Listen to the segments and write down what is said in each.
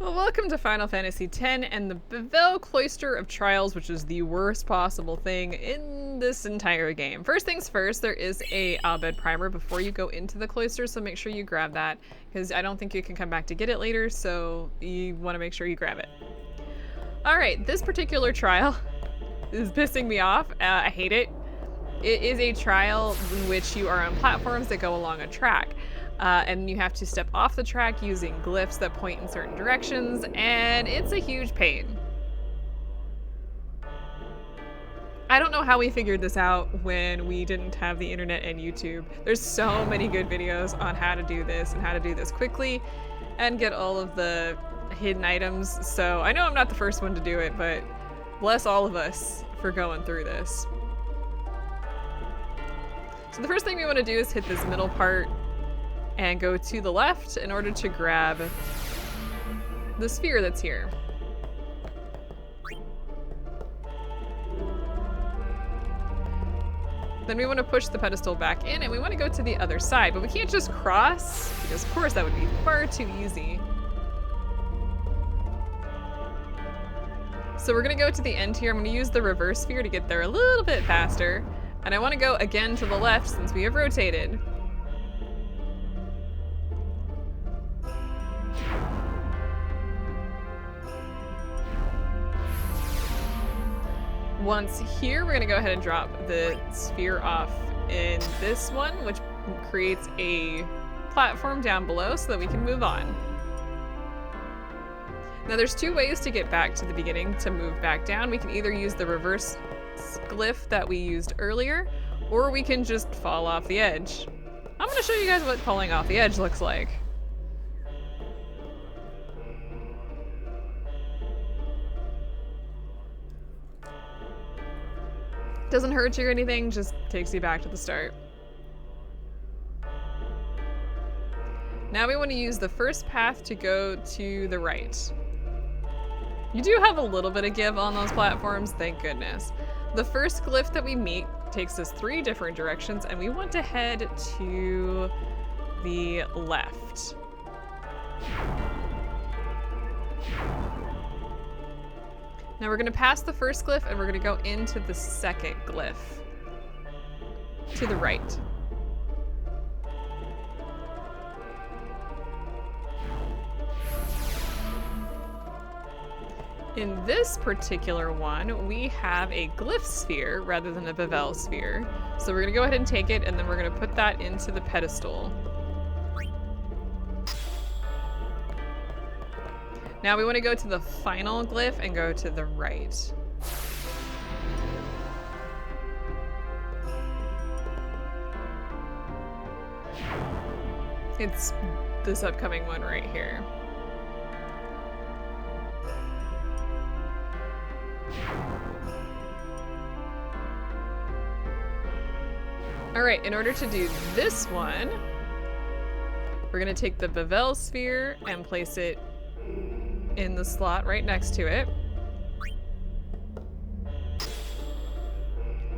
Well, welcome to Final Fantasy X and the Bevelle Cloister of Trials, which is the worst possible thing in this entire game. First things first, there is a Abed primer before you go into the cloister, so make sure you grab that, because I don't think you can come back to get it later, so you want to make sure you grab it. Alright, this particular trial is pissing me off. I hate it. It is a trial in which you are on platforms that go along a track. And you have to step off the track using glyphs that point in certain directions, and it's a huge pain. I don't know how we figured this out when we didn't have the internet and YouTube. There's so many good videos on how to do this and how to do this quickly and get all of the hidden items. So I know I'm not the first one to do it, but bless all of us for going through this. So the first thing we want to do is hit this middle part and go to the left in order to grab the sphere that's here. Then we want to push the pedestal back in and we want to go to the other side, but we can't just cross because of course that would be far too easy. So we're gonna go to the end here. I'm gonna use the reverse sphere to get there a little bit faster. And I want to go again to the left since we have rotated. Once here, we're gonna go ahead and drop the sphere off in this one, which creates a platform down below so that we can move on. Now there's two ways to get back to the beginning to move back down. We can either use the reverse glyph that we used earlier, or we can just fall off the edge. I'm gonna show you guys what falling off the edge looks like. Doesn't hurt you or anything, just takes you back to the start. Now we want to use the first path to go to the right. You do have a little bit of give on those platforms, thank goodness. The first glyph that we meet takes us 3 different directions, and we want to head to the left. Now we're gonna pass the first glyph and we're gonna go into the second glyph. To the right. In this particular one, we have a glyph sphere rather than a Bevelle sphere. So we're gonna go ahead and take it and then we're gonna put that into the pedestal. Now we want to go to the final glyph and go to the right. It's this upcoming one right here. All right, in order to do this one, we're gonna take the Bevelle sphere and place it in the slot right next to it.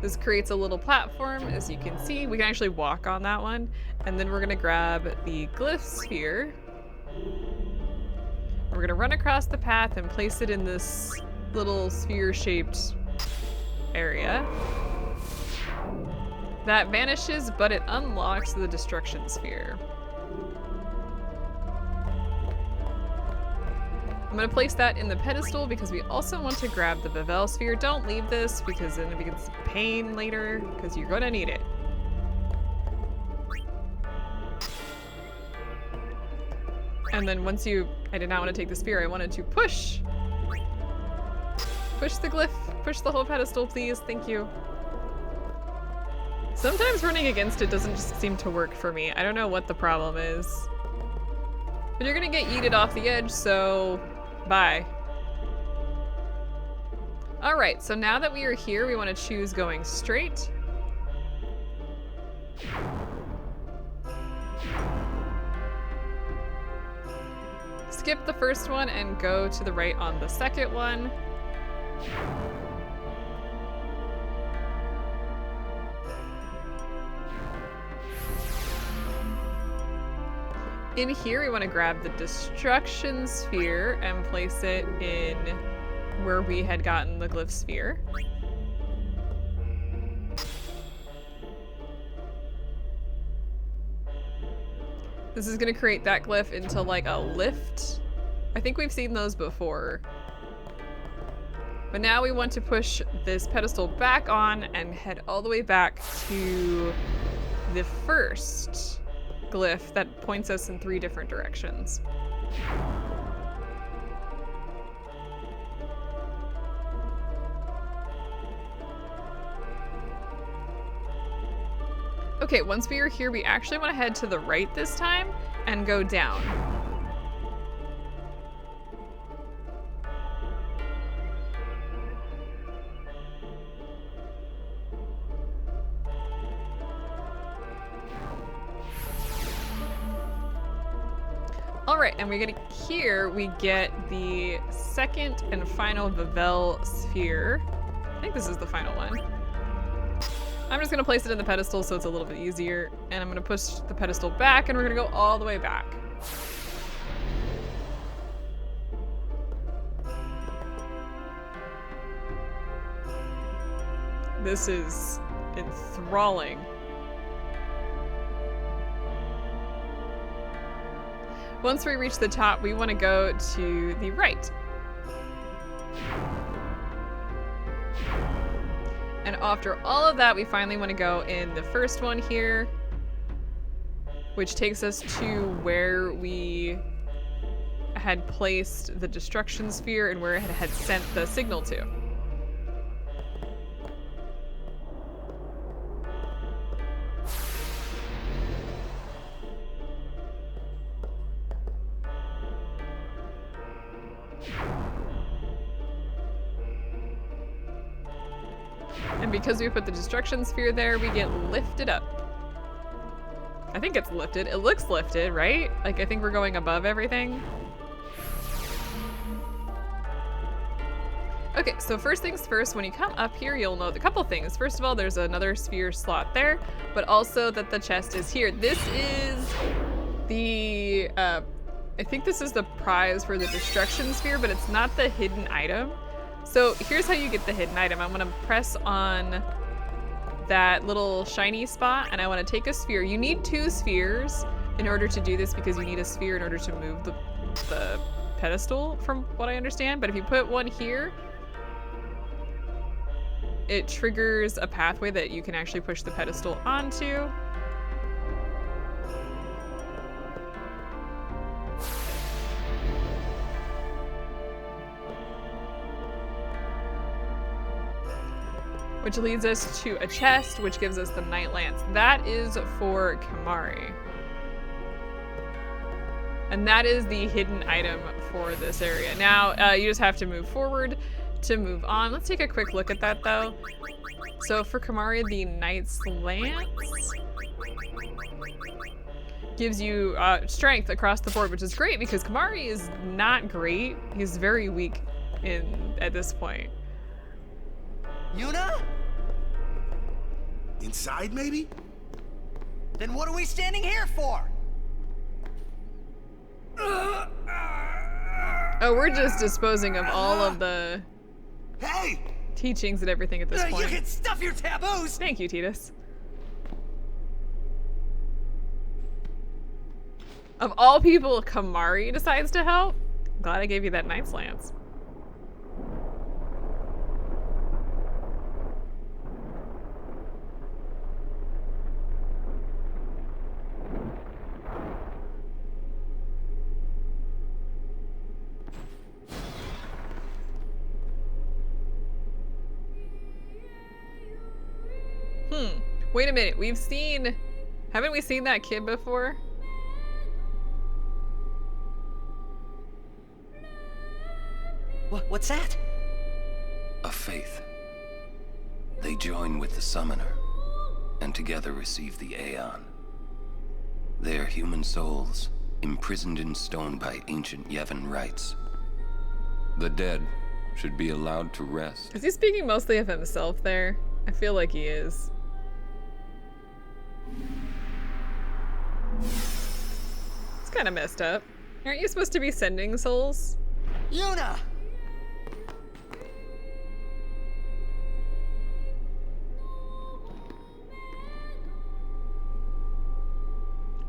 This creates a little platform, as you can see. We can actually walk on that one. And then we're gonna grab the glyph sphere. We're gonna run across the path and place it in this little sphere-shaped area. That vanishes, but it unlocks the destruction sphere. I'm gonna place that in the pedestal because we also want to grab the Bevelle sphere. Don't leave this because then it becomes a pain later because you're gonna need it. And then once I did not want to take the sphere, I wanted to push the glyph, push the whole pedestal, please, thank you. Sometimes running against it doesn't just seem to work for me. I don't know what the problem is. But you're gonna get yeeted off the edge, so bye. All right, so now that we are here, we want to choose going straight. Skip the first one and go to the right on the second one. In here, we want to grab the destruction sphere and place it in where we had gotten the glyph sphere. This is going to create that glyph into like a lift. I think we've seen those before. But now we want to push this pedestal back on and head all the way back to the first glyph that points us in 3 different directions. Okay, once we are here, we actually want to head to the right this time and go down. Alright, and we're gonna, here we get the second and final Bevelle sphere. I think this is the final one. I'm just gonna place it in the pedestal so it's a little bit easier, and I'm gonna push the pedestal back, and we're gonna go all the way back. This is enthralling. Once we reach the top, we want to go to the right. And after all of that, we finally want to go in the first one here, which takes us to where we had placed the destruction sphere and where it had sent the signal to. And because we put the destruction sphere there, we get lifted up. I think it's lifted. It looks lifted, right? Like, I think we're going above everything. Okay, so first things first, when you come up here, you'll know a couple things. First of all, there's another sphere slot there, but also that the chest is here. This is the, I think this is the prize for the destruction sphere, but it's not the hidden item. So here's how you get the hidden item. I'm gonna press on that little shiny spot and I wanna take a sphere. You need 2 spheres in order to do this because you need a sphere in order to move the pedestal from what I understand. But if you put one here, it triggers a pathway that you can actually push the pedestal onto. Which leads us to a chest, which gives us the Night Lance. That is for Kimahri. And that is the hidden item for this area. Now, you just have to move forward to move on. Let's take a quick look at that, though. So for Kimahri, the Knight's Lance gives you strength across the board, which is great because Kimahri is not great. He's very weak at this point. Yuna? Inside, maybe? Then what are we standing here for? Oh, we're just disposing of all of the teachings and everything at this point. You can stuff your taboos! Thank you, Tidus. Of all people, Kimahri decides to help. I'm glad I gave you that Knight's Lance. Wait a minute, haven't we seen that kid before? What's that? A Fayth. They join with the Summoner, and together receive the Aeon. They are human souls, imprisoned in stone by ancient Yevon rites. The dead should be allowed to rest. Is he speaking mostly of himself there? I feel like he is. It's kind of messed up. Aren't you supposed to be sending souls? Yuna!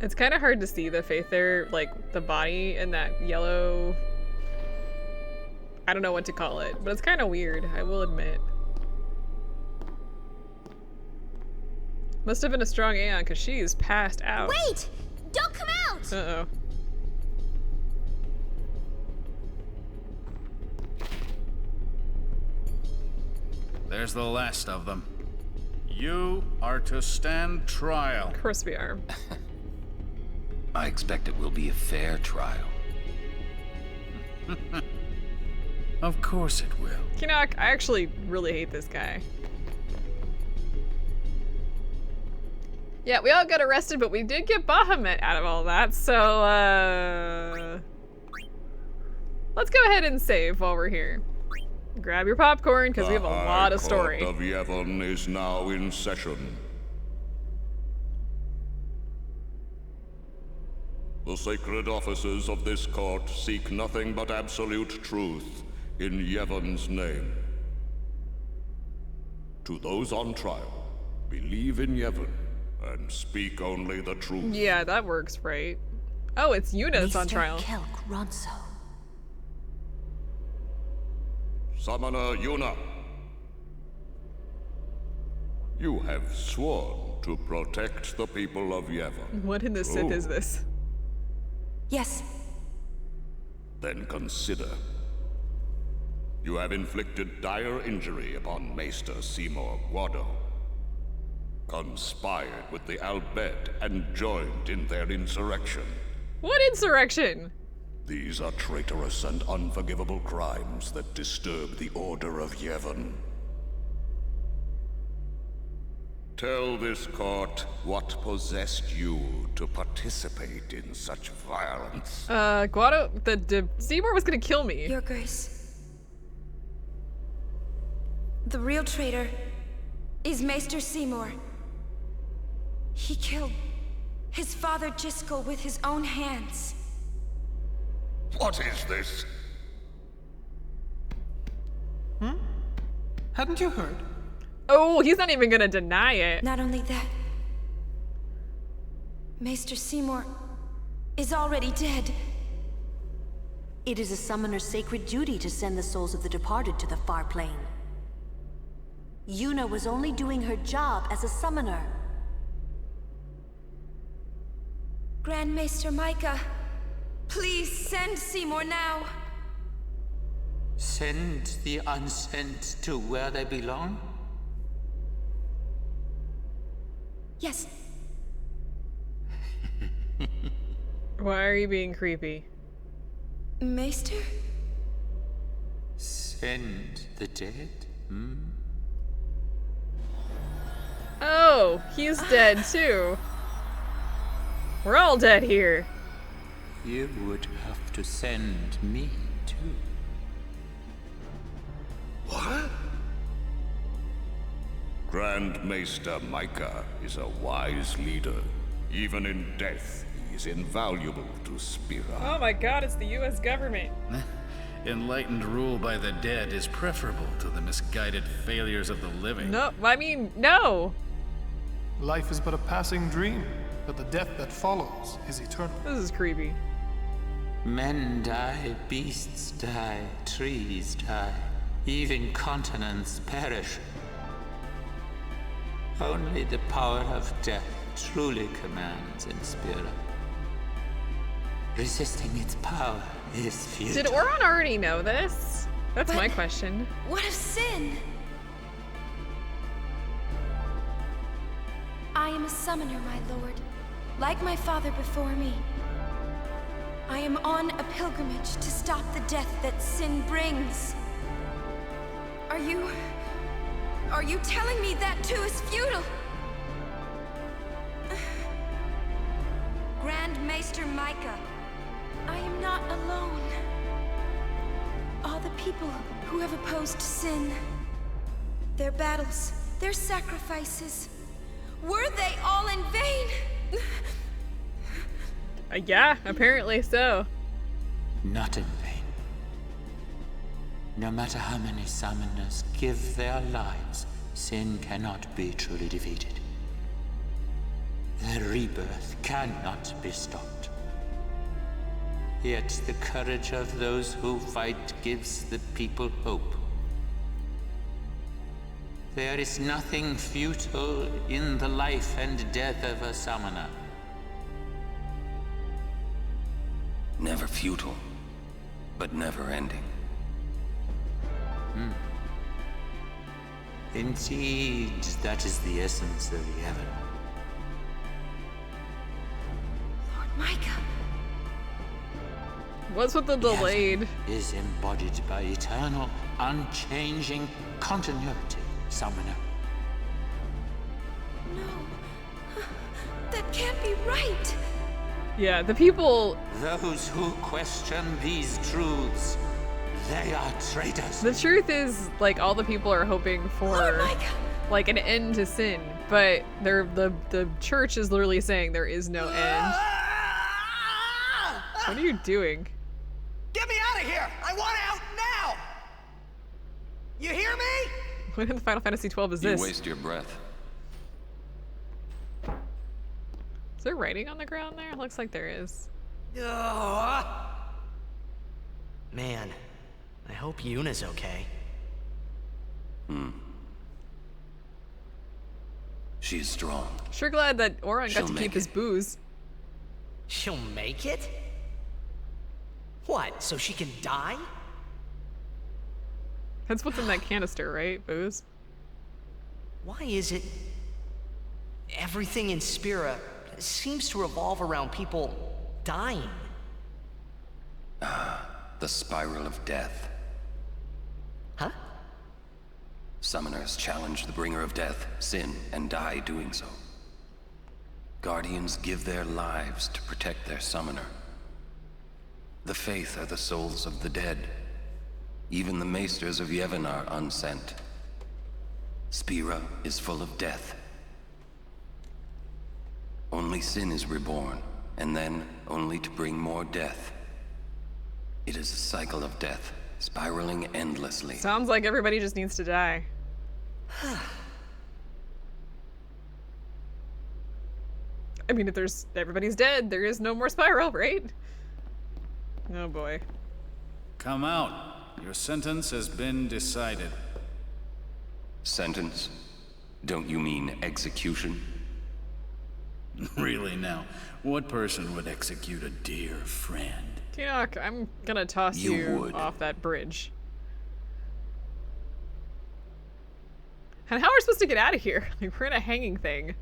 It's kind of hard to see the Fayth there, like the body and that yellow. I don't know what to call it, but it's kind of weird, I will admit. Must have been a strong Aeon because she's passed out. Wait! Don't come out! Uh-oh. There's the last of them. You are to stand trial. Of course we are. I expect it will be a fair trial. Of course it will. Kinok, I actually really hate this guy. Yeah, we all got arrested, but we did get Bahamut out of all that, so, let's go ahead and save while we're here. Grab your popcorn, because we have a lot of story. The High Court of Yevon is now in session. The sacred officers of this court seek nothing but absolute truth in Yevon's name. To those on trial, believe in Yevon and speak only the truth. Yeah, that works, right? Oh, it's Yuna that's on trial. Summoner Yuna, you have sworn to protect the people of Yevon. What in the Sith is this? Yes. Then consider. You have inflicted dire injury upon Maester Seymour Guado, conspired with the Albed, and joined in their insurrection. What insurrection? These are traitorous and unforgivable crimes that disturb the order of Yevon. Tell this court what possessed you to participate in such violence. Guado, the Seymour was gonna kill me. Your Grace. The real traitor is Maester Seymour. He killed his father Jiskel with his own hands. What is this? Hadn't you heard? Oh, he's not even gonna deny it. Not only that, Maester Seymour is already dead. It is a summoner's sacred duty to send the souls of the departed to the far plane. Yuna was only doing her job as a summoner. Grand Maester Micah, please send Seymour now. Send the unsent to where they belong? Yes. Why are you being creepy? Maester? Send the dead? Oh, he's dead too. We're all dead here. You would have to send me too. What? Grand Maester Micah is a wise leader. Even in death, he is invaluable to Spira. Oh my god, it's the US government. Enlightened rule by the dead is preferable to the misguided failures of the living. No, I mean, no. Life is but a passing dream, but the death that follows is eternal. This is creepy. Men die, beasts die, trees die, even continents perish. Only the power of death truly commands in Spira. Resisting its power is futile. Did Oron already know this? That's my question. What of sin? I am a summoner, my lord, like my father before me. I am on a pilgrimage to stop the death that sin brings. Are you telling me that too is futile? Grand Maester Micah, I am not alone. All the people who have opposed sin, their battles, their sacrifices, were they all in vain? Yeah, apparently so. Not in vain. No matter how many summoners give their lives, sin cannot be truly defeated. Their rebirth cannot be stopped. Yet the courage of those who fight gives the people hope. There is nothing futile in the life and death of a summoner. Never futile, but never ending. Indeed, that is the essence of Yevon. Lord Micah. What's with the delayed? Is embodied by eternal, unchanging continuity, summoner. No. That can't be right. Yeah, the people. Those who question these truths, they are traitors. The truth is, like, all the people are hoping for, like, an end to sin, but the church is literally saying there is no end. What are you doing? Get me out of here! I want out now! You hear me? What in the Final Fantasy XII is this? You waste your breath. Is there writing on the ground there? Looks like there is. Man, I hope Yuna's okay. She's strong. Sure glad that Oron got She'll to make keep his it. booze. She'll make it? What, so she can die? That's what's in that canister, right? Booze? Why is it everything in Spira seems to revolve around people dying? The spiral of death. Huh? Summoners challenge the bringer of death, sin, and die doing so. Guardians give their lives to protect their summoner. The Fayth are the souls of the dead. Even the maesters of Yevon are unsent. Spira is full of death. Only sin is reborn, and then only to bring more death. It is a cycle of death, spiraling endlessly. Sounds like everybody just needs to die. I mean, if everybody's dead, there is no more spiral, right? Oh boy. Come out. Your sentence has been decided. Sentence? Don't you mean execution? Really now, what person would execute a dear friend? Tiok, I'm gonna toss You you would. off that bridge. And how are we supposed to get out of here? Like, we're in a hanging thing.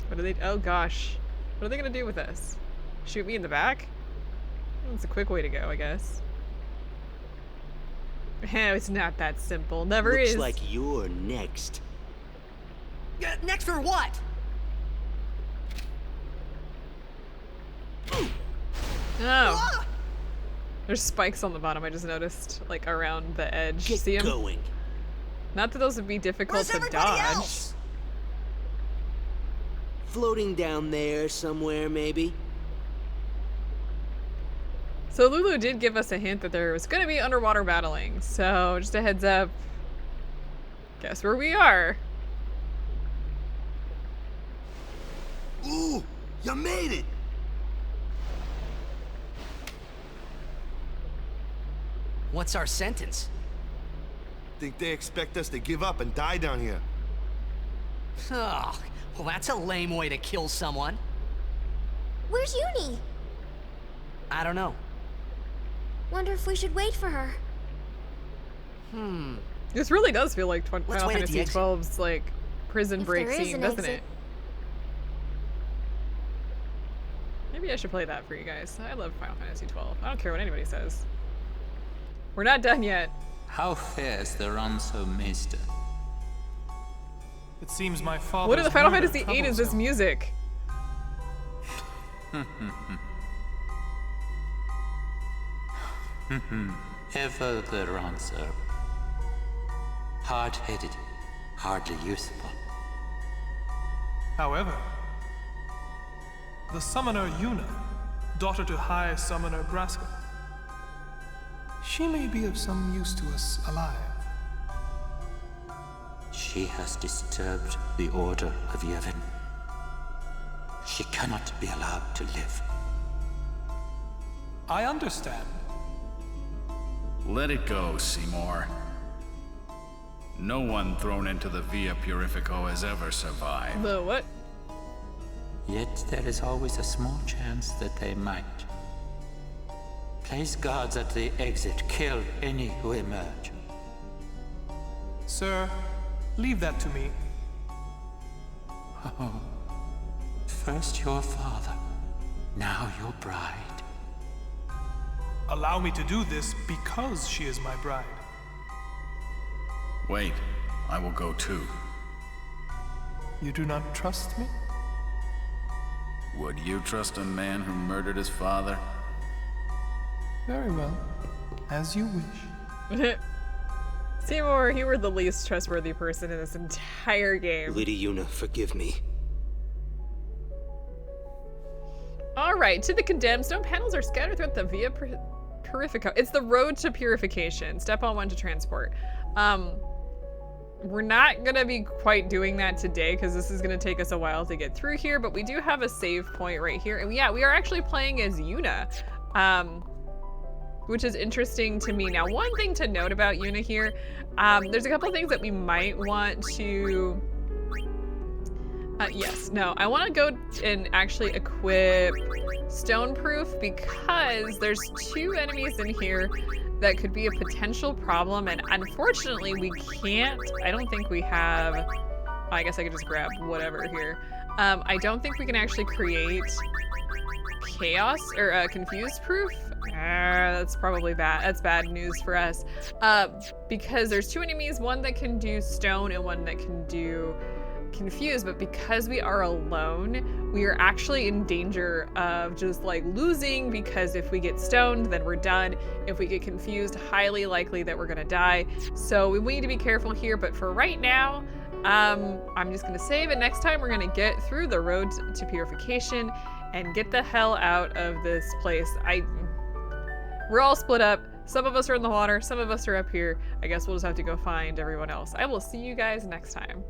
What are they? Oh gosh. What are they gonna do with us? Shoot me in the back? That's a quick way to go, I guess. It's not that simple. Never is. Looks like you're next. Next for what? Oh. There's spikes on the bottom, I just noticed, like around the edge. Get See 'em? going. Not that those would be difficult Where's to everybody dodge. else? Floating down there somewhere, maybe. So Lulu did give us a hint that there was going to be underwater battling, so just a heads up. Guess where we are. Ooh, you made it! What's our sentence? Think they expect us to give up and die down here. Oh, well, that's a lame way to kill someone. Where's Uni? I don't know. Wonder if we should wait for her. This really does feel like Let's Final wait at the Fantasy exit. XII's like prison If break there is scene, an doesn't exit. it? Maybe I should play that for you guys. I love Final Fantasy XII. I don't care what anybody says. We're not done yet. How fares the Ronso Maester? It seems my father. What in the Final Fantasy VIII is this music? Ever the Ronso. Hard-headed, hardly useful. However, The summoner Yuna, daughter to High Summoner Graska. She may be of some use to us alive. She has disturbed the order of Yevon. She cannot be allowed to live. I understand. Let it go, Seymour. No one thrown into the Via Purifico has ever survived. The what? Yet there is always a small chance that they might. Place guards at the exit. Kill any who emerge. Sir, leave that to me. Oh. First your father, now your bride. Allow me to do this because she is my bride. Wait, I will go too. You do not trust me? Would you trust a man who murdered his father? Very well. As you wish. Seymour, you were the least trustworthy person in this entire game. Lady Yuna, forgive me. Alright, to the condemned. Stone panels are scattered throughout the Via Purifico. It's the road to purification. Step on one to transport. We're not gonna be quite doing that today because this is gonna take us a while to get through here, but we do have a save point right here. And yeah, we are actually playing as Yuna, which is interesting to me. Now, one thing to note about Yuna here, there's a couple things that we might want to... I want to go and actually equip Stoneproof because there's 2 enemies in here that could be a potential problem, and unfortunately we can't. I don't think we have... I guess I could just grab whatever here. I don't think we can actually create chaos or confused proof. That's probably bad. That's bad news for us because there's 2 enemies, one that can do stone and one that can do confused, but because we are alone, we are actually in danger of just like losing, because if we get stoned, then we're done. If we get confused, highly likely that we're gonna die. So we need to be careful here, but for right now, I'm just gonna save, and next time we're gonna get through the road to purification and get the hell out of this place. We're all split up. Some of us are in the water, some of us are up here. I guess we'll just have to go find everyone else. I will see you guys next time.